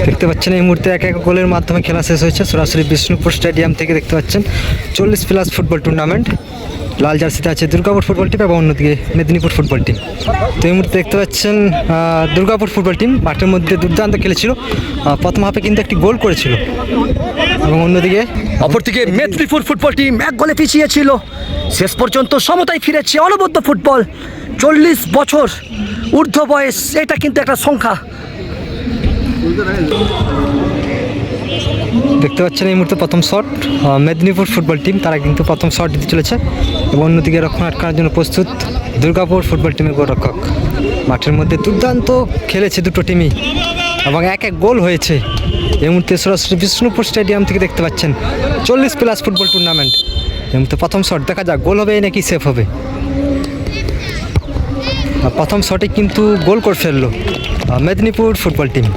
দেখতে পাচ্ছেন এই মুহূর্তে এক এক গোলের মাধ্যমে খেলা শেষ হয়েছে। সরাসরি বিষ্ণুপুর স্টেডিয়াম থেকে দেখতে পাচ্ছেন 40+ ফুটবল টুর্নামেন্ট। লাল জার্সিতে আছে দুর্গাপুর ফুটবল টিম এবং অন্যদিকে মেদিনীপুর ফুটবল টিম। তো এই মুহূর্তে দেখতে পাচ্ছেন দুর্গাপুর ফুটবল টিম মাঠের মধ্যে দুর্দান্ত খেলেছিল। প্রথম হাফে কিন্তু একটি গোল করেছিল এবং অন্যদিকে অপরদিকে মেদিনীপুর ফুটবল টিম 1 গোলে পিছিয়ে ছিল। শেষ পর্যন্ত সমতায় ফিরেছে অনবদ্য ফুটবল। 40 বছর ঊর্ধ্ব বয়স, এটা কিন্তু একটা সংখ্যা। দেখতে পাচ্ছেন এই মুহূর্তে প্রথম শট মেদিনীপুর ফুটবল টিম, তারা কিন্তু প্রথম শট দিতে চলেছে এবং অন্যদিকে রক্ষণ আটকানোর জন্য প্রস্তুত দুর্গাপুর ফুটবল টিমের গোলরক্ষক। মাঠের মধ্যে দুর্দান্ত খেলেছে দুটো টিমই এবং এক এক গোল হয়েছে। এই মুহূর্তে সরাসরি বিষ্ণুপুর স্টেডিয়াম থেকে দেখতে পাচ্ছেন 40+ ফুটবল টুর্নামেন্ট। এই মুহূর্তে প্রথম শট, দেখা যাক গোল হবে নাকি সেফ হবে। প্রথম শটে কিন্তু গোল করে ফেললো মেদিনীপুর ফুটবল টিম।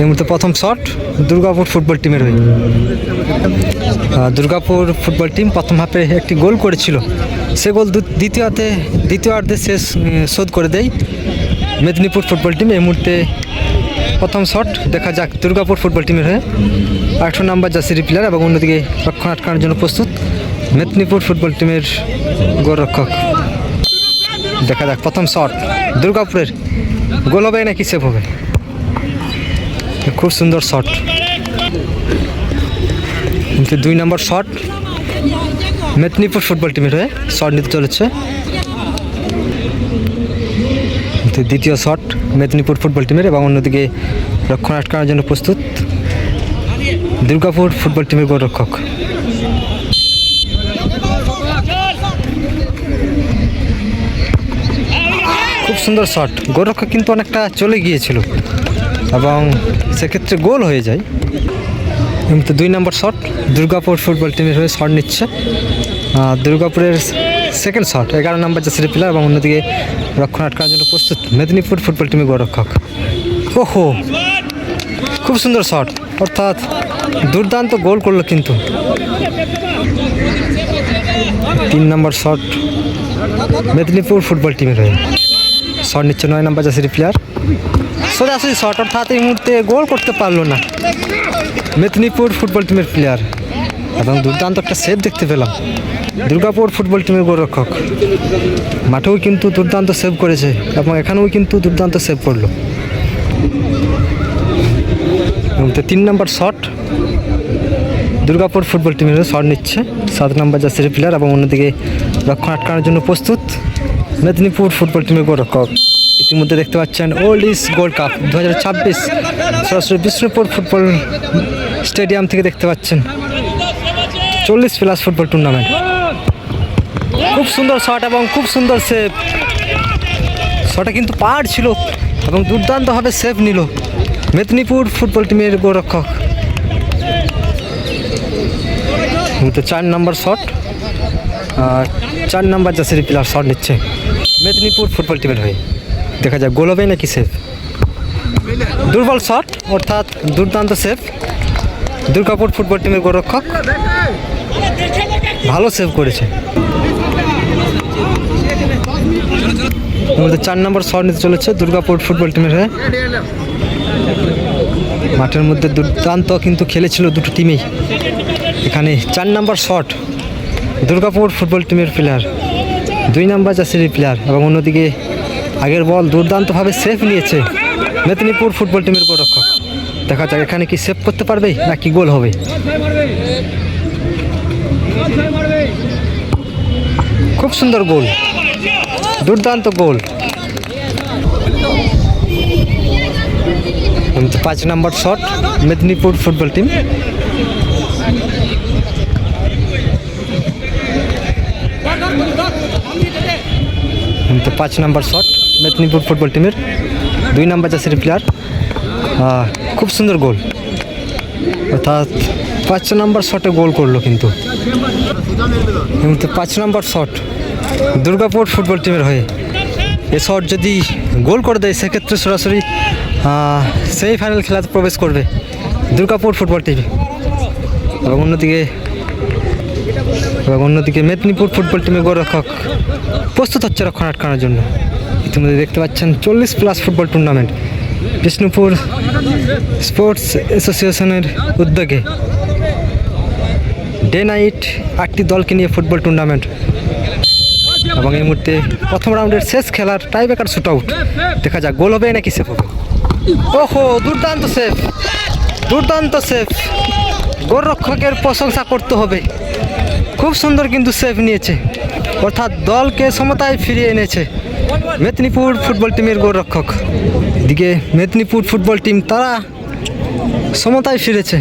এই মুহূর্তে প্রথম শট দুর্গাপুর ফুটবল টিমের হয়ে। দুর্গাপুর ফুটবল টিম প্রথম হাফে একটি গোল করেছিল, সে গোল দ্বিতীয়ার্ধে শেষ শোধ করে দেয় মেদিনীপুর ফুটবল টিম। এই মুহূর্তে প্রথম শট, দেখা যাক দুর্গাপুর ফুটবল টিমের হয়ে 18 নম্বর জার্সির প্লেয়ার এবং অন্যদিকে রক্ষণ আটকানোর জন্য প্রস্তুত মেদিনীপুর ফুটবল টিমের গোলরক্ষক। দেখা যাক প্রথম শট দুর্গাপুরের, গোল হবে নাকি সেভ হবে। খুব সুন্দর শট। 2 নম্বর শট মেদিনীপুর ফুটবল টিমের হয়ে শট নিতে চলেছে। দ্বিতীয় শট মেদিনীপুর ফুটবল টিমের এবং অন্যদিকে রক্ষণ আটকানোর জন্য প্রস্তুত দুর্গাপুর ফুটবল টিমের গোলরক্ষক। খুব সুন্দর শট, গোলরক্ষক কিন্তু অনেকটা চলে গিয়েছিল এবং সেক্ষেত্রে গোল হয়ে যায়। কিন্তু 2 নম্বর শট দুর্গাপুর ফুটবল টিমের হয়ে শট নিচ্ছে দুর্গাপুরের সেকেন্ড শট 11 নম্বর জার্সির প্লেয়ার এবং অন্যদিকে রক্ষণ আটকানোর জন্য প্রস্তুত মেদিনীপুর ফুটবল টিমের গোলরক্ষক। ওহো, খুব সুন্দর শট, অর্থাৎ দুর্দান্ত গোল করলো কিন্তু। 3 নম্বর শট মেদিনীপুর ফুটবল টিমের হয়ে শট নিচ্ছে 9 নম্বর জার্সির প্লেয়ার। সরাসরি শট, অর্থাৎ এই মুহূর্তে গোল করতে পারলো না মেদিনীপুর ফুটবল টিমের প্লেয়ার এবং দুর্দান্ত একটা সেভ দেখতে পেলাম দুর্গাপুর ফুটবল টিমের গোলরক্ষক। মাঠেও কিন্তু দুর্দান্ত সেভ করেছে এবং এখানেও কিন্তু দুর্দান্ত সেভ করলো। 3 নম্বর শট দুর্গাপুর ফুটবল টিমের শট নিচ্ছে 7 নম্বর জার্সির প্লেয়ার এবং অন্যদিকে রক্ষণ আটকানোর জন্য প্রস্তুত মেদিনীপুর ফুটবল টিমের গোলরক্ষক। ইতিমধ্যে দেখতে পাচ্ছেন ওল্ড ইজ গোল্ড কাপ 2026 সরাসরি বিষ্ণুপুর ফুটবল স্টেডিয়াম থেকে দেখতে পাচ্ছেন 40+ ফুটবল টুর্নামেন্ট। খুব সুন্দর শট এবং খুব সুন্দর সেভ। শটে কিন্তু পার ছিল এবং দুর্দান্তভাবে সেভ নিল মেদিনীপুর ফুটবল টিমের গোলরক্ষক। 4 নম্বর শট 4 নম্বর জার্সির প্লেয়ার শট নিচ্ছে মেদিনীপুর ফুটবল টিমের হয়ে। দেখা যাক গোল হবে নাকি সেভ। দুর্বল শট, অর্থাৎ দুর্দান্ত সেভ দুর্গাপুর ফুটবল টিমের গোলরক্ষক, ভালো সেভ করেছে। 4 নম্বর শট নিতে চলেছে দুর্গাপুর ফুটবল টিমের হয়ে। মাঠের মধ্যে দুর্দান্ত কিন্তু খেলেছিল দুটো টিমেই। এখানে 4 নম্বর শট দুর্গাপুর ফুটবল টিমের প্লেয়ার 2 নম্বর জার্সির প্লেয়ার এবং অন্যদিকে আগের বল দুর্দান্তভাবে সেভ নিয়েছে মেদিনীপুর ফুটবল টিমের গোলরক্ষক। দেখা যাক এখানে কি সেভ করতে পারবে নাকি গোল হবে। খুব সুন্দর গোল, দুর্দান্ত গোল। 5 নম্বর শট মেদিনীপুর ফুটবল টিম। 5 নম্বর শট মেদিনীপুর ফুটবল টিমের 2 নম্বর জার্সির প্লেয়ার। খুব সুন্দর গোল, অর্থাৎ 5 নম্বর শটে গোল করলো কিন্তু। 5 নম্বর শট দুর্গাপুর ফুটবল টিমের হয়ে। এ শট যদি গোল করে দেয় সেক্ষেত্রে সরাসরি সেমিফাইনাল খেলাতে প্রবেশ করবে দুর্গাপুর ফুটবল টিম এবং অন্যদিকে মেদিনীপুর ফুটবল টিমের গোলরক্ষক প্রস্তুত হচ্ছে রক্ষণ আটকানোর জন্য। ইতিমধ্যে দেখতে পাচ্ছেন 40+ ফুটবল টুর্নামেন্ট বিষ্ণুপুর স্পোর্টস অ্যাসোসিয়েশনের উদ্যোগে ডে নাইট 8টি দলকে নিয়ে ফুটবল টুর্নামেন্ট এবং এই মুহূর্তে প্রথম রাউন্ডের শেষ খেলার টাইব্রেকার শুট আউট। দেখা যাক গোল হবে নাকি সেভ হবে। ওহো, দুর্দান্ত সেভ, দুর্দান্ত সেভ। গোলরক্ষকের প্রশংসা করতে হবে, খুব সুন্দর কিন্তু সেভ নিয়েছে, অর্থাৎ দলকে সমতায় ফিরিয়ে এনেছে মেদিনীপুর ফুটবল টিমের গোলরক্ষক। এদিকে মেদিনীপুর ফুটবল টিম তারা সমতায় ফিরেছে।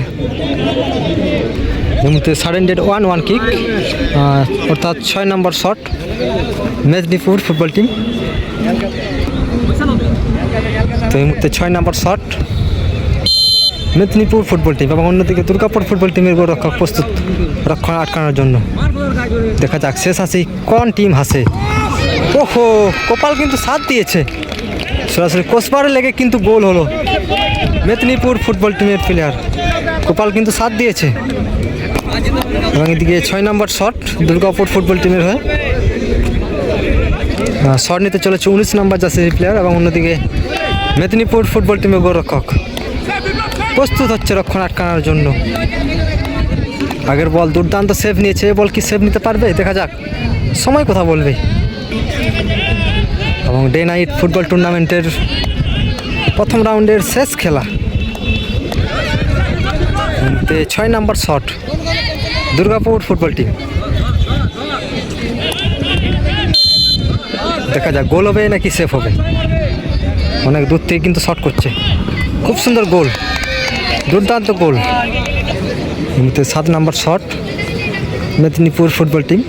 এই মুহূর্তে সারেন্ডেড 1-1 কিক, অর্থাৎ 6 নম্বর শট মেদিনীপুর ফুটবল টিম। তো এই মুহূর্তে 6 নম্বর শট মেদিনীপুর ফুটবল টিম এবং অন্যদিকে দুর্গাপুর ফুটবল টিমের গোলরক্ষক প্রস্তুত রক্ষণ আটকানোর জন্য। দেখা যাক শেষ হাসি কোন টিম হাসে। ওহো, কপাল কিন্তু সাথ দিয়েছে, সরাসরি কোসবারে লেগে কিন্তু গোল হলো মেদিনীপুর ফুটবল টিমের প্লেয়ার। কপাল কিন্তু সাথ দিয়েছে। এবং এদিকে 6 নম্বর শট দুর্গাপুর ফুটবল টিমের হয়ে শট নিতে চলেছে 19 নম্বর জার্সি প্লেয়ার এবং অন্যদিকে মেদিনীপুর ফুটবল টিমের গোলরক্ষক প্রস্তুত হচ্ছে রক্ষণ আটকানোর জন্য। আগের বল দুর্দান্ত সেভ নিয়েছে, এ বল কি সেভ নিতে পারবে? দেখা যাক, সময় কথা বলবে। এবং ডে নাইট ফুটবল টুর্নামেন্টের প্রথম রাউন্ডের শেষ খেলা, 6 নম্বর শট দুর্গাপুর ফুটবল টিম। দেখা যাক গোল হবে নাকি সেভ হবে। অনেক দূর থেকে কিন্তু শট করছে, খুব সুন্দর গোল, দুর্দান্ত গোল। 7 নম্বর শট মেদিনীপুর ফুটবল টিম।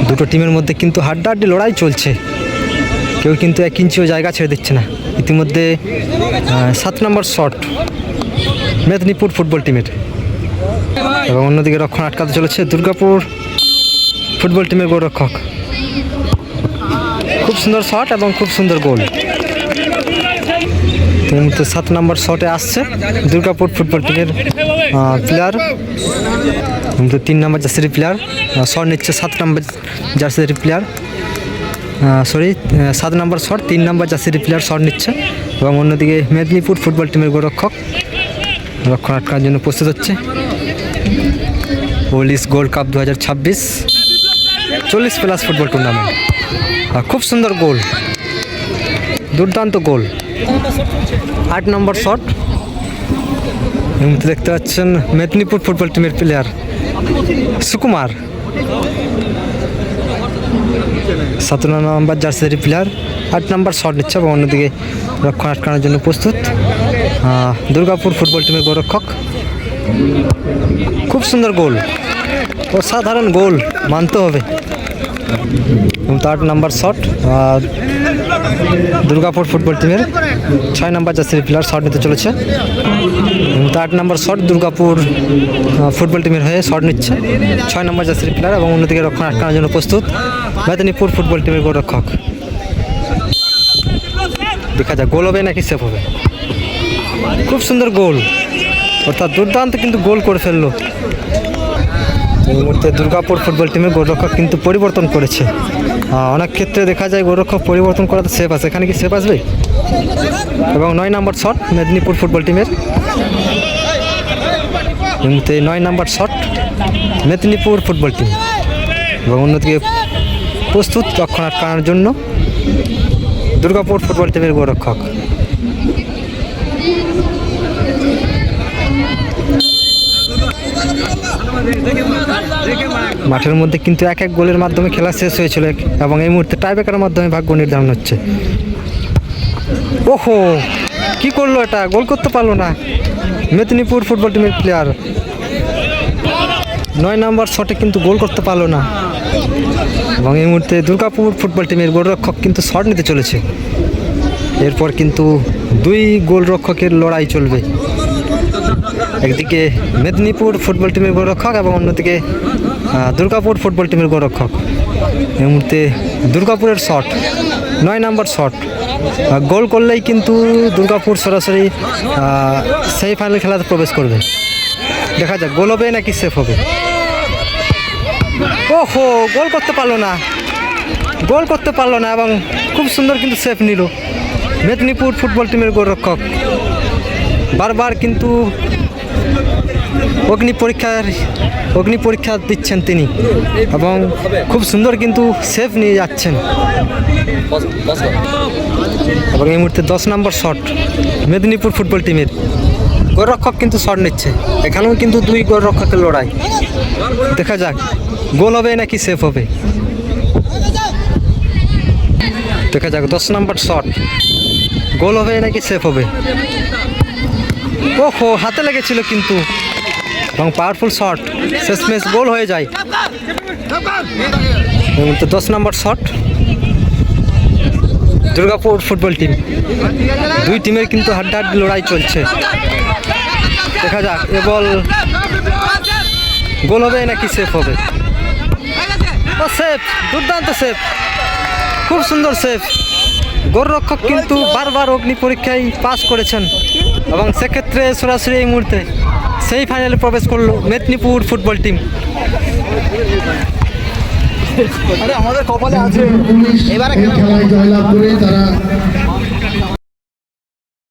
দুটো টিমের মধ্যে কিন্তু হাড্ডাহাড্ডি লড়াই চলছে, কেউ কিন্তু 1 ইঞ্চিও জায়গা ছেড়ে দিচ্ছে না। ইতিমধ্যে 7 নম্বর শট মেদিনীপুর ফুটবল টিমের এবং অন্যদিকে রক্ষণ আটকাতে চলেছে দুর্গাপুর ফুটবল টিমের গোলরক্ষক। খুব সুন্দর শট এবং খুব সুন্দর গোল। এই মুহূর্তে 7 নম্বর শটে আসছে দুর্গাপুর ফুটবল টিমের প্লেয়ার, 3 নম্বর জার্সির প্লেয়ার শট নিচ্ছে। 7 নম্বর জার্সির প্লেয়ার 7 নম্বর শট 3 নম্বর জার্সির প্লেয়ার শট নিচ্ছে এবং অন্যদিকে মেদিনীপুর ফুটবল টিমের গোলরক্ষক রক্ষণ আটকানোর জন্য প্রস্তুত হচ্ছে। Police gold cup 2026 40+ football tournament. খুব সুন্দর গোল, দুর্দান্ত গোল। 8 নম্বর শট এই মুহূর্তে দেখতে পাচ্ছেন মেদিনীপুর ফুটবল টিমের প্লেয়ার সুকুমার। 7 নম্বর জার্সির প্লেয়ার 8 নম্বর শট নিচ্ছে এবং অন্যদিকে রক্ষণ আটকানোর জন্য প্রস্তুত দুর্গাপুর ফুটবল টিমের গোলরক্ষক। খুব সুন্দর গোল, অসাধারণ গোল মানতে হবে। 8 নম্বর শট দুর্গাপুর ফুটবল টিমের 6 নম্বর জার্সির প্লেয়ার শট নিতে চলেছে। 8 নম্বর শট দুর্গাপুর ফুটবল টিমের হয়ে শট নিচ্ছে 6 নম্বর জার্সির প্লেয়ার এবং অন্যদিকে রক্ষণ আটকানোর জন্য প্রস্তুত মেদিনীপুর ফুটবল টিমের গোলরক্ষক। দেখা যাক গোল হবে নাকি সেভ হবে। খুব সুন্দর গোল, অর্থাৎ দুর্দান্ত কিন্তু গোল করে ফেললো। এই মুহূর্তে দুর্গাপুর ফুটবল টিমের গোলরক্ষক কিন্তু পরিবর্তন করেছে। অনেক ক্ষেত্রে দেখা যায় গোলরক্ষক পরিবর্তন করাতে সেভ আসে, এখানে কি সেভ আসবে? এবং 9 নম্বর শট মেদিনীপুর ফুটবল টিমের। এই মুহূর্তে 9 নম্বর শট মেদিনীপুর ফুটবল টিম এবং অন্যদিকে প্রস্তুত রক্ষণ আটকানোর জন্য দুর্গাপুর ফুটবল টিমের গোলরক্ষক। মাঠের মধ্যে কিন্তু 1-1 গোলের মাধ্যমে খেলা শেষ হয়েছিল এবং এই মুহূর্তে টাইব্রেকারের মাধ্যমে ভাগ্য নির্ধারণ হচ্ছে। ওহো, কি করলো এটা? গোল করতে পারলো না মেদিনীপুর ফুটবল টিমের প্লেয়ার। 9 নম্বর শটে কিন্তু গোল করতে পারলো না এবং এই মুহূর্তে দুর্গাপুর ফুটবল টিমের গোলরক্ষক কিন্তু শট নিতে চলেছে। এরপর কিন্তু 2 গোলরক্ষকের লড়াই চলবে, একদিকে মেদিনীপুর ফুটবল টিমের গোলরক্ষক এবং অন্যদিকে দুর্গাপুর ফুটবল টিমের গোলরক্ষক। এই মুহূর্তে দুর্গাপুরের শট 9 নম্বর শট, গোল করলেই কিন্তু দুর্গাপুর সরাসরি সেমিফাইনাল খেলাতে প্রবেশ করবে। দেখা যাক গোল হবে নাকি সেভ হবে। ওহো, গোল করতে পারলো না, গোল করতে পারলো না এবং খুব সুন্দর কিন্তু সেভ নিল মেদিনীপুর ফুটবল টিমের গোলরক্ষক বারবার কিন্তু অগ্নি পরীক্ষা দিচ্ছেন তিনি এবং খুব সুন্দর কিন্তু সেভ নিয়ে যাচ্ছেন। এবং এই মুহূর্তে 10 নম্বর শট মেদিনীপুর ফুটবল টিমের গোলরক্ষক কিন্তু শট নিচ্ছে। এখানেও কিন্তু 2 গোলরক্ষকের লড়াই। দেখা যাক গোল হবে নাকি সেভ হবে। দেখা যাক 10 নম্বর শট গোল হবে নাকি সেভ হবে। ওহো, হাতে লেগেছিল কিন্তু এবং পাওয়ারফুল শট, শেষমেশ গোল হয়ে যায়। তো 10 নম্বর শট দুর্গাপুর ফুটবল টিম, 2 টিমের কিন্তু হাড্ডাহাড্ডি লড়াই চলছে। দেখা যাক এ বল গোল হবে নাকি সেভ হবে। ও সেভ, দুর্দান্ত সেভ, খুব সুন্দর সেভ। গোলরক্ষক কিন্তু বারবার অগ্নি পরীক্ষায় পাস করেছেন এবং সেক্ষেত্রে সরাসরি এই মুহূর্তে সেই ফাইনালে প্রবেশ করলো মেদিনীপুর ফুটবল টিম। আমাদের কপালে আছে এবারে খেলায় জয়লাভ করে তারা